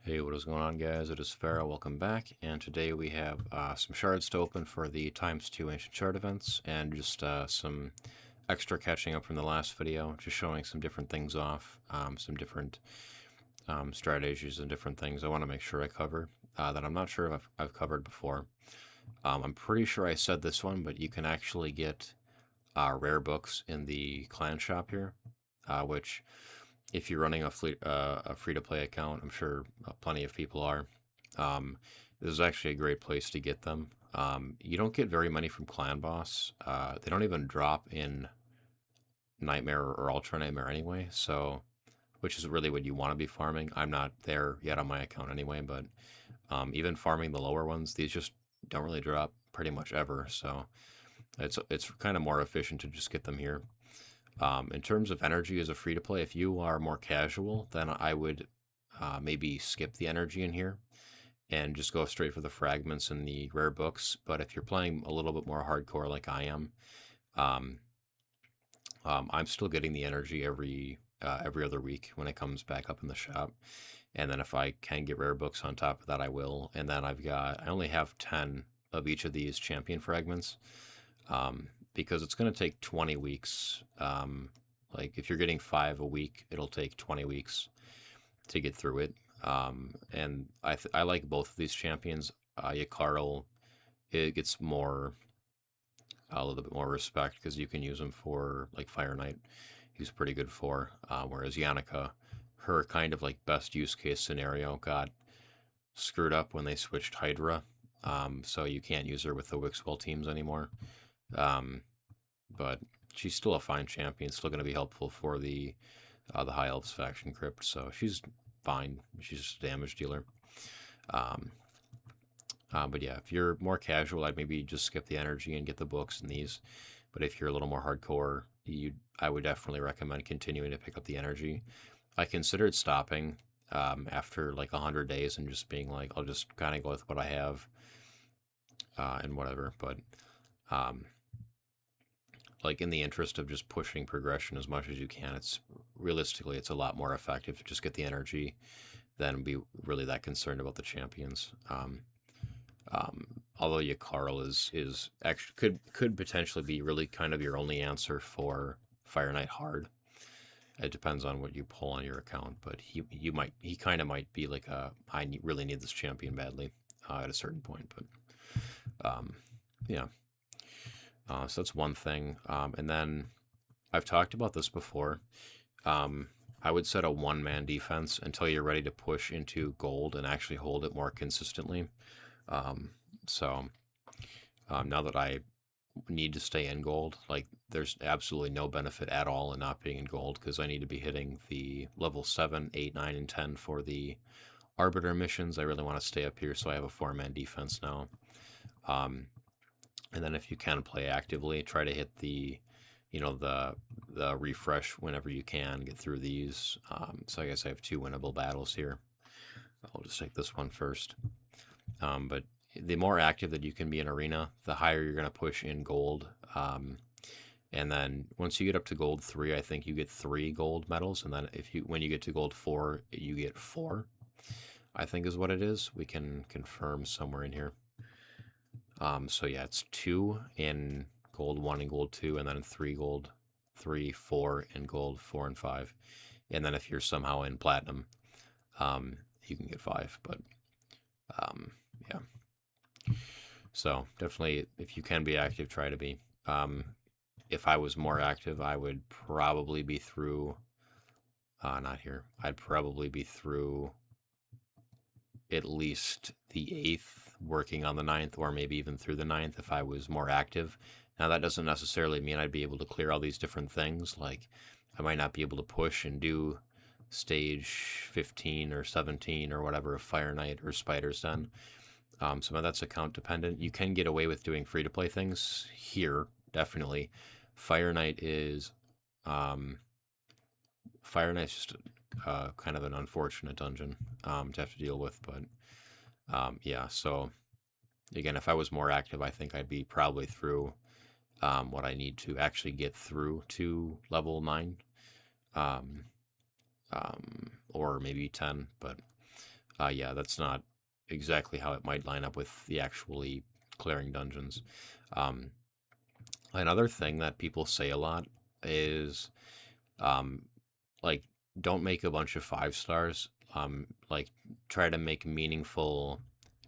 Hey, what is going on, guys? It is Farah. Welcome back. And today we have some shards to open for the ×2 ancient shard events, and just some extra catching up from the last video, just showing some different things off, some different strategies and different things I want to make sure I cover that I'm not sure if I've covered before. I'm pretty sure I said this one, but you can actually get rare books in the clan shop here, which if you're running a free-to-play account, I'm sure plenty of people are. This is actually a great place to get them. You don't get very many from Clan Boss. They don't even drop in Nightmare or Ultra Nightmare anyway, so which is really what you want to be farming. I'm not there yet on my account anyway, but even farming the lower ones, these just don't really drop pretty much ever. So it's kind of more efficient to just get them here. In terms of energy as a free to play, if you are more casual, then I would maybe skip the energy in here and just go straight for the fragments and the rare books. But if you're playing a little bit more hardcore like I am, um, I'm still getting the energy every other week when it comes back up in the shop. And then if I can get rare books on top of that, I will. And then I only have 10 of each of these champion fragments. Because it's going to take 20 weeks. Like if you're getting 5 a week, it'll take 20 weeks to get through it. And I like both of these champions. Yakarl, it gets a little bit more respect because you can use him for like Fire Knight. He's pretty good for. Whereas Yannicka, her kind of like best use case scenario got screwed up when they switched Hydra. So you can't use her with the Wixwell teams anymore. But she's still a fine champion, still going to be helpful for the High Elves faction crypt, so she's fine. She's just a damage dealer. But yeah, if you're more casual, I'd maybe just skip the energy and get the books and these. But if you're a little more hardcore, I would definitely recommend continuing to pick up the energy. I considered stopping after like 100 days and just being like, I'll just kind of go with what I have and whatever. But like in the interest of just pushing progression as much as you can, it's realistically it's a lot more effective to just get the energy than be really that concerned about the champions. Although Yakarl is actually could potentially be really kind of your only answer for Fire Knight hard. It depends on what you pull on your account, but he kind of might be like really need this champion badly at a certain point. But yeah. So that's one thing. And then I've talked about this before. I would set a one-man defense until you're ready to push into gold and actually hold it more consistently. So now that I need to stay in gold, like there's absolutely no benefit at all in not being in gold because I need to be hitting the level 7, 8, 9, and 10 for the Arbiter missions. I really want to stay up here, so I have a 4-man defense now. And then if you can play actively, try to hit the refresh whenever you can, get through these. So I guess I have 2 winnable battles here. I'll just take this one first. But the more active that you can be in arena, the higher you're going to push in gold. And then once you get up to gold 3, I think you get 3 gold medals. And then when you get to gold 4, you get 4, I think is what it is. We can confirm somewhere in here. So yeah, it's 2 in gold 1 and gold 2, and then 3 gold 3, 4 in gold 4 and 5. And then if you're somehow in platinum, you can get 5. But yeah. So definitely, if you can be active, try to be. If I was more active, I would probably be through. Not here. I'd probably be through at least the 8th, working on the 9th, or maybe even through the 9th if I was more active. Now, that doesn't necessarily mean I'd be able to clear all these different things. Like, I might not be able to push and do stage 15 or 17 or whatever of Fire Knight or Spider's Den. Some of that's account dependent. You can get away with doing free-to-play things here, definitely. Fire Knight is... Fire Knight's just kind of an unfortunate dungeon to have to deal with, but yeah, so again, if I was more active, I think I'd be probably through what I need to actually get through to level 9 or maybe 10, but Yeah, that's not exactly how it might line up with the actually clearing dungeons. Um, Another thing that people say a lot is um, like don't make a bunch of 5 stars. Like try to make meaningful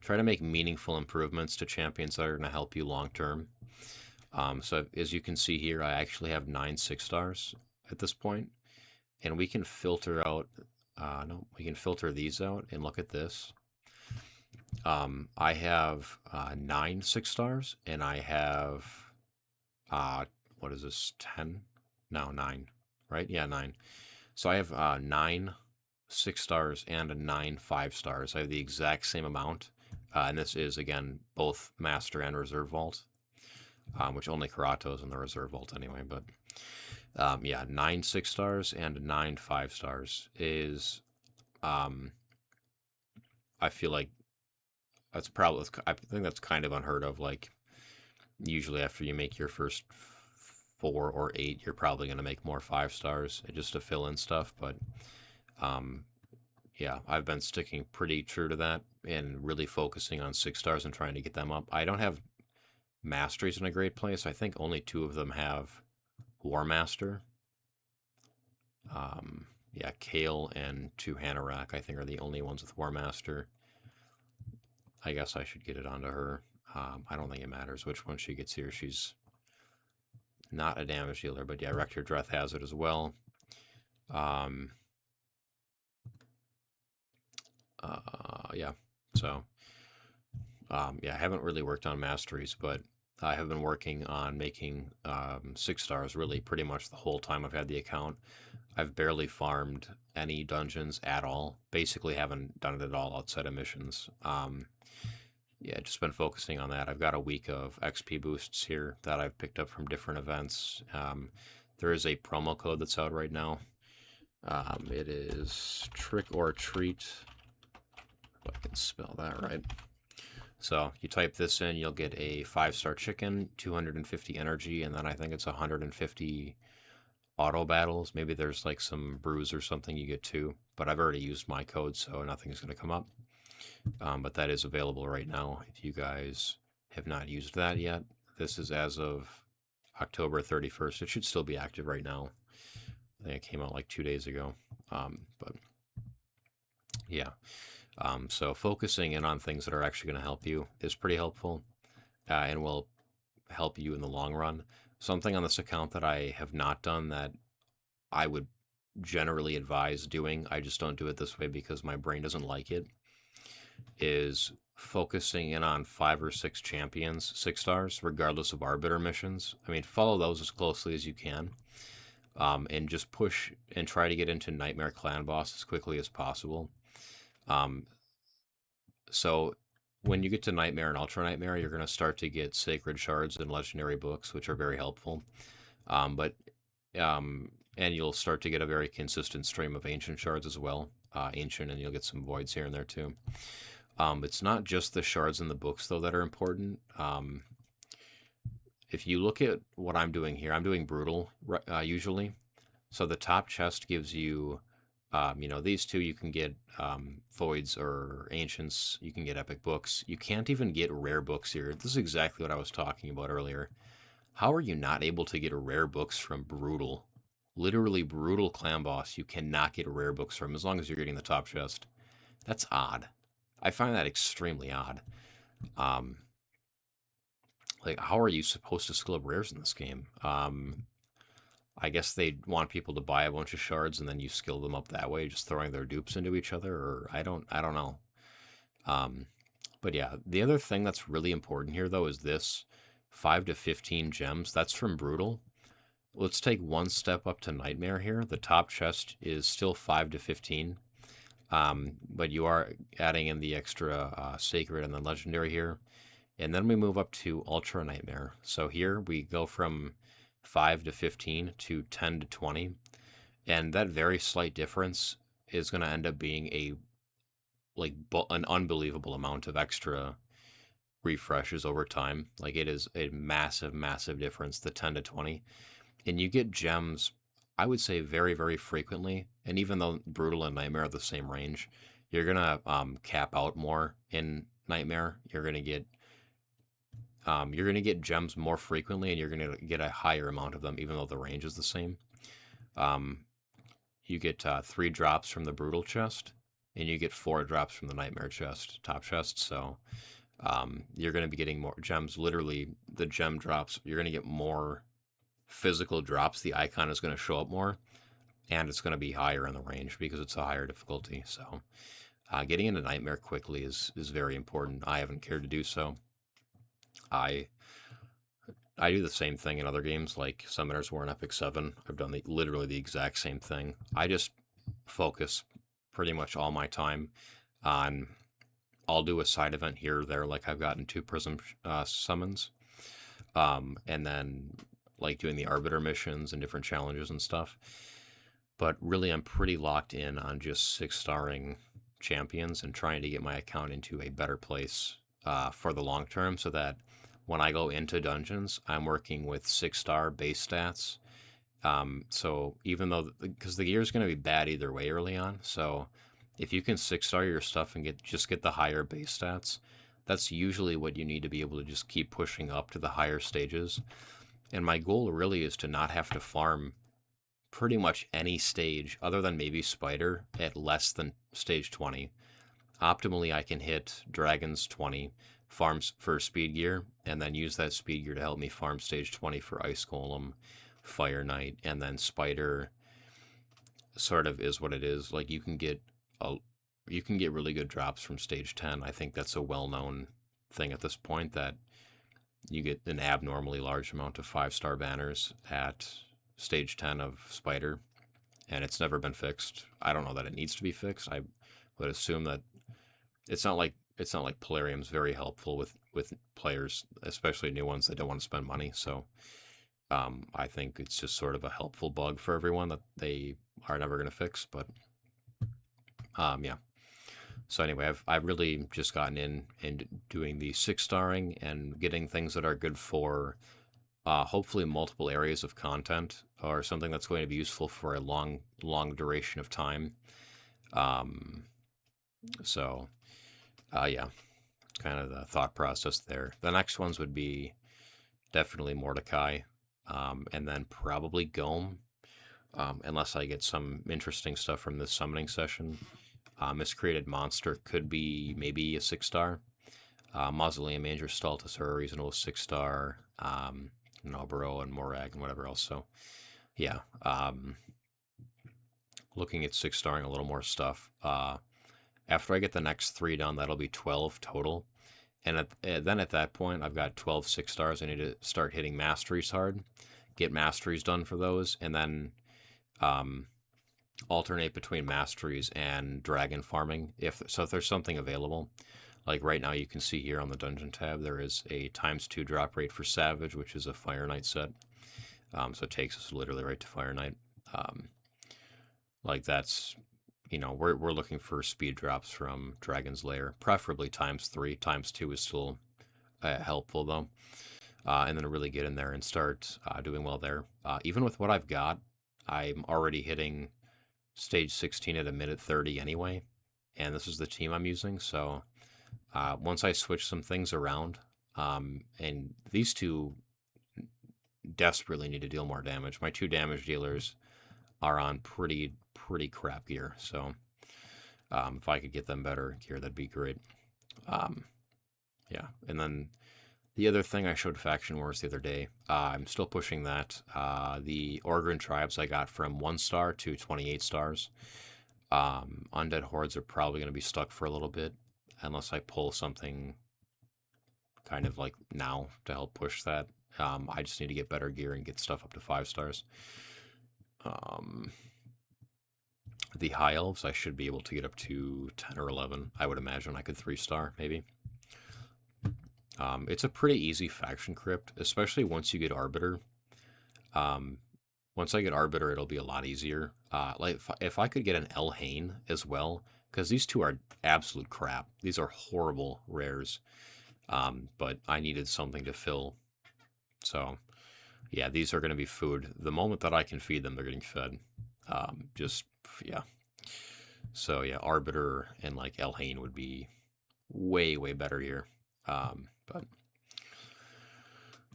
try to make meaningful improvements to champions that are going to help you long term. So as you can see here, I actually have 9 6 stars at this point, and we can filter out. No, we can filter these out and look at this. I have 9 6 stars, and I have uh, what is this? 10? No, 9. Right? Yeah, 9. So I have 9 6 stars and a 9 5 stars. I have the exact same amount, and this is again both master and reserve vault, which only Karato's in the reserve vault anyway. But yeah, 9 6 stars and 9 5 stars is. Um, I feel like that's probably. I think that's kind of unheard of. Like usually after you make your first 4 or 8, you're probably going to make more 5 stars just to fill in stuff. But um, yeah, I've been sticking pretty true to that and really focusing on 6 stars and trying to get them up. I don't have masteries in a great place. I think only 2 of them have War Master. Yeah, Kale and 2 Hanorak, I think, are the only ones with War Master. I guess I should get it onto her. I don't think it matters which one she gets here. She's not a damage dealer, but yeah, Rector Dreth has it as well. Yeah, so yeah, I haven't really worked on masteries, but I have been working on making 6 stars really pretty much the whole time I've had the account. I've barely farmed any dungeons at all. Basically, haven't done it at all outside of missions. Yeah, just been focusing on that. I've got a week of XP boosts here that I've picked up from different events. There is a promo code that's out right now. It is Trick or Treat. If I can spell that right. So you type this in, you'll get a 5-star chicken, 250 energy, and then I think it's 150 auto battles. Maybe there's like some brews or something you get too, but I've already used my code, so nothing's going to come up. But that is available right now if you guys have not used that yet. This is as of October 31st. It should still be active right now. I think it came out like 2 days ago. But yeah. So focusing in on things that are actually going to help you is pretty helpful and will help you in the long run. Something on this account that I have not done that I would generally advise doing, I just don't do it this way because my brain doesn't like it, is focusing in on 5 or 6 champions, 6 stars, regardless of arbiter missions. I mean, follow those as closely as you can, and just push and try to get into Nightmare Clan Boss as quickly as possible. So when you get to Nightmare and Ultra Nightmare, you're going to start to get Sacred Shards and Legendary Books, which are very helpful. And you'll start to get a very consistent stream of Ancient Shards as well. Ancient, and you'll get some Voids here and there too. It's not just the shards in the books, though, that are important. If you look at what I'm doing here, I'm doing Brutal usually. So the top chest gives you, these 2 you can get Voids or Ancients. You can get Epic Books. You can't even get rare books here. This is exactly what I was talking about earlier. How are you not able to get rare books from Brutal? Literally Brutal Clan Boss, you cannot get rare books from as long as you're getting the top chest. That's odd. I find that extremely odd. Like, how are you supposed to skill up rares in this game? I guess they want people to buy a bunch of shards and then you skill them up that way, just throwing their dupes into each other, or I don't know. But yeah, the other thing that's really important here though is this 5 to 15 gems. That's from Brutal. Let's take one step up to Nightmare here. The top chest is still 5 to 15. But you are adding in the extra Sacred and then Legendary here. And then we move up to Ultra Nightmare. So here we go from 5 to 15 to 10 to 20. And that very slight difference is going to end up being an unbelievable amount of extra refreshes over time. Like, it is a massive, massive difference, the 10 to 20. And you get gems, I would say, very, very frequently. And even though Brutal and Nightmare are the same range, you're gonna cap out more in Nightmare. You're gonna get gems more frequently, and you're gonna get a higher amount of them, even though the range is the same. Um, you get 3 drops from the Brutal chest, and you get 4 drops from the Nightmare chest, top chest. So you're going to be getting more gems. Literally, the gem drops, you're going to get more physical drops. The icon is going to show up more, and it's going to be higher in the range because it's a higher difficulty. So getting into Nightmare quickly is very important. I haven't cared to do so. I do the same thing in other games, like Summoners War and Epic 7. I've done literally the exact same thing. I just focus pretty much all my time on, I'll do a side event here or there, like I've gotten 2 Prism summons, and then like doing the Arbiter missions and different challenges and stuff. But really, I'm pretty locked in on just 6-starring champions and trying to get my account into a better place for the long term, so that when I go into dungeons, I'm working with 6-star base stats. So even though, because the gear is going to be bad either way early on, so if you can 6-star your stuff and get the higher base stats, that's usually what you need to be able to just keep pushing up to the higher stages. And my goal really is to not have to farm pretty much any stage other than maybe Spider at less than stage 20. Optimally, I can hit Dragons 20, farms for speed gear, and then use that speed gear to help me farm stage 20 for Ice Golem, Fire Knight, and then Spider sort of is what it is. Like you can get really good drops from stage 10. I think that's a well-known thing at this point, that you get an abnormally large amount of 5-star banners at stage 10 of Spider, and it's never been fixed. I don't know that it needs to be fixed. I would assume that it's not like Polarium's very helpful with players, especially new ones that don't want to spend money. So I think it's just sort of a helpful bug for everyone that they are never going to fix. But yeah. So anyway, I've really just gotten in and doing the 6-starring and getting things that are good for hopefully multiple areas of content, or something that's going to be useful for a long duration of time. So yeah, kind of the thought process there. The next ones would be definitely Mordecai, and then probably Gome, unless I get some interesting stuff from this summoning session. Miscreated Monster could be maybe a 6-star. Mausoleum Manger Stultus are a reasonable 6-star. Noburo and Morag and whatever else. So yeah, looking at 6-starring a little more stuff. After I get the next 3 done, that'll be 12 total. And then at that point, I've got 12 6-stars. I need to start hitting masteries hard, get masteries done for those, and then alternate between masteries and dragon farming. If there's something available. Like right now, you can see here on the dungeon tab, there is a ×2 drop rate for Savage, which is a Fire Knight set. So it takes us literally right to Fire Knight. Like that's, we're looking for speed drops from Dragon's Lair, preferably ×3. ×2 is still helpful though. And then really get in there and start doing well there. Even with what I've got, I'm already hitting stage 16 at a minute 30 anyway. And this is the team I'm using, so once I switch some things around, and these 2 desperately need to deal more damage. My 2 damage dealers are on pretty crap gear, so if I could get them better gear, that'd be great. Yeah, and then the other thing, I showed Faction Wars the other day. I'm still pushing that. The Orgrin tribes I got from 1-star to 28 stars. Undead Hordes are probably going to be stuck for a little bit, unless I pull something kind of like now to help push that. I just need to get better gear and get stuff up to 5 stars. The High Elves, I should be able to get up to 10 or 11. I would imagine I could 3-star, maybe. It's a pretty easy faction crypt, especially once you get Arbiter. Once I get Arbiter, it'll be a lot easier. Like if I could get an Elhain as well, because these 2 are absolute crap. These are horrible rares. But I needed something to fill. So yeah, these are going to be food. The moment that I can feed them, they're getting fed. Yeah. So yeah, Arbiter and like Elhain would be way, way better here.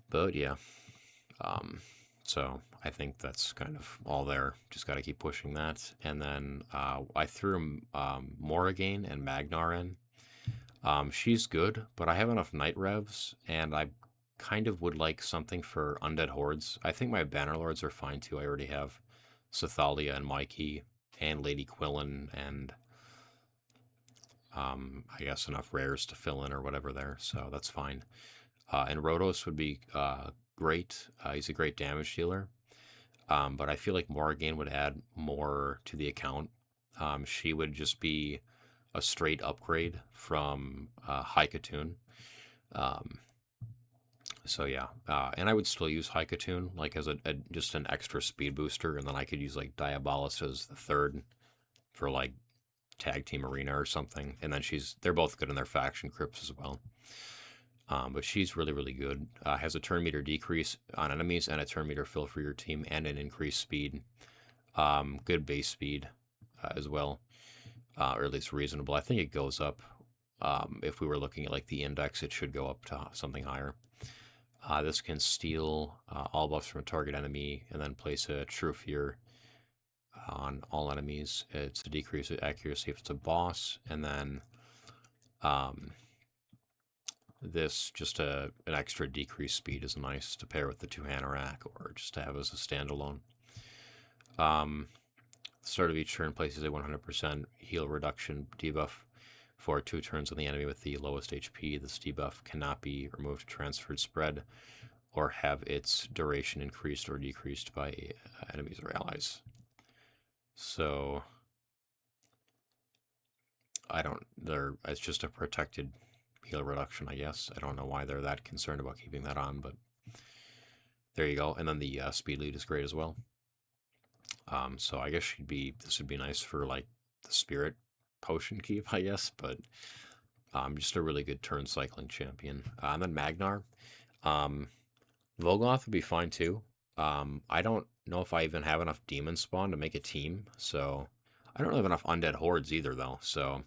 But yeah. Um, so I think that's kind of all there. Just got to keep pushing that. And then I threw Morrigan and Magnar in. She's good, but I have enough Night Revs, and I kind of would like something for Undead Hordes. I think my Bannerlords are fine too. I already have Sathalia and Mikey and Lady Quillen and I guess enough rares to fill in or whatever there, so that's fine. And Rotos would be great. He's a great damage dealer, but I feel like Morrigan would add more to the account. She would just be a straight upgrade from High Katoon. Um, so yeah, and I would still use High Katoon like as a just an extra speed booster, and then I could use like Diabolus as the third for like tag team arena or something. And then they're both good in their faction crypts as well. But she's really, really good. Has a turn meter decrease on enemies and a turn meter fill for your team and an increased speed. Good base speed as well, or at least reasonable. I think it goes up. If we were looking at like the index, it should go up to something higher. This can steal all buffs from a target enemy and then place a True Fear on all enemies. It's a decrease of accuracy if it's a boss, and then this just an extra decreased speed is nice to pair with the 2 Hanorach or just to have as a standalone. Start of each turn places a 100% heal reduction debuff for 2 turns on the enemy with the lowest HP. This debuff cannot be removed, transferred, spread, or have its duration increased or decreased by enemies or allies. So it's just a protected heal reduction, I guess. I don't know why they're that concerned about keeping that on, but there you go. And then the speed lead is great as well. So I guess this would be nice for like the spirit potion keep, I guess, but just a really good turn cycling champion. And then Magnar. Volgoth would be fine too. I don't know if I even have enough demon spawn to make a team, so I don't have enough undead hordes either though, so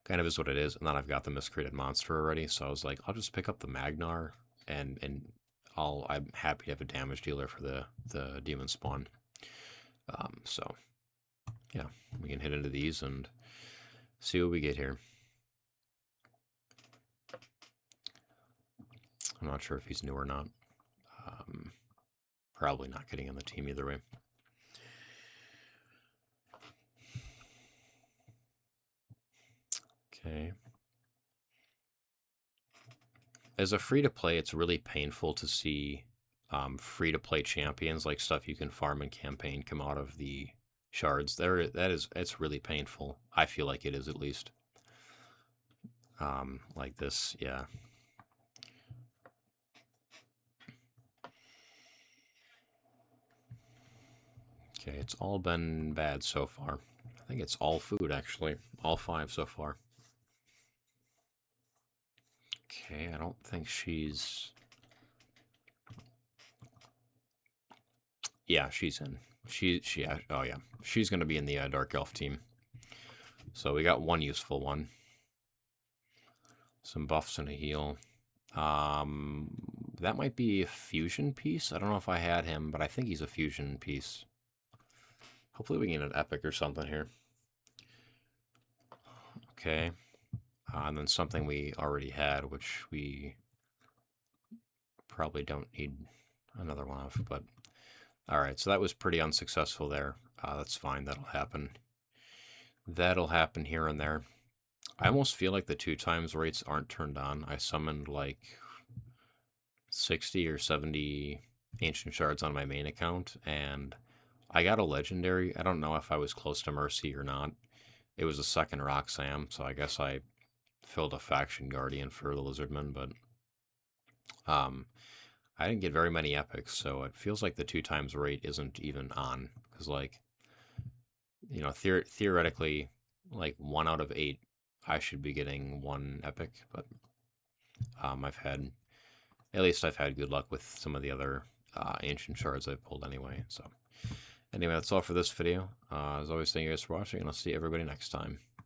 kind of is what it is. And then I've got the miscreated monster already, so I was like, I'll just pick up the Magnar and I'm happy to have a damage dealer for the demon spawn. So yeah, we can hit into these and see what we get here. I'm not sure if he's new or not. Probably not getting on the team either way. Okay. As a free-to-play, it's really painful to see free-to-play champions, like stuff you can farm in campaign, come out of the shards. It's really painful. I feel like it is, at least. Like this, yeah. Okay, it's all been bad so far. I think it's all food, actually. All 5 so far. Okay, I don't think she's... Yeah, she's in. Oh yeah, she's going to be in the Dark Elf team. So we got one useful one. Some buffs and a heal. That might be a fusion piece. I don't know if I had him, but I think he's a fusion piece. Hopefully we can get an epic or something here. Okay. And then something we already had, which we probably don't need another one of, but all right, so that was pretty unsuccessful there. That's fine, that'll happen. That'll happen here and there. I almost feel like the 2 times rates aren't turned on. I summoned like 60 or 70 ancient shards on my main account, and I got a legendary. I don't know if I was close to Mercy or not. It was a second Roxam, so I guess I filled a faction guardian for the Lizardman, but I didn't get very many epics, so it feels like the 2 times rate isn't even on, because like, you know, theoretically, like 1 out of 8, I should be getting 1 epic, but at least I've had good luck with some of the other ancient shards I've pulled anyway, so Anyway, that's all for this video. As always, thank you guys for watching, and I'll see everybody next time.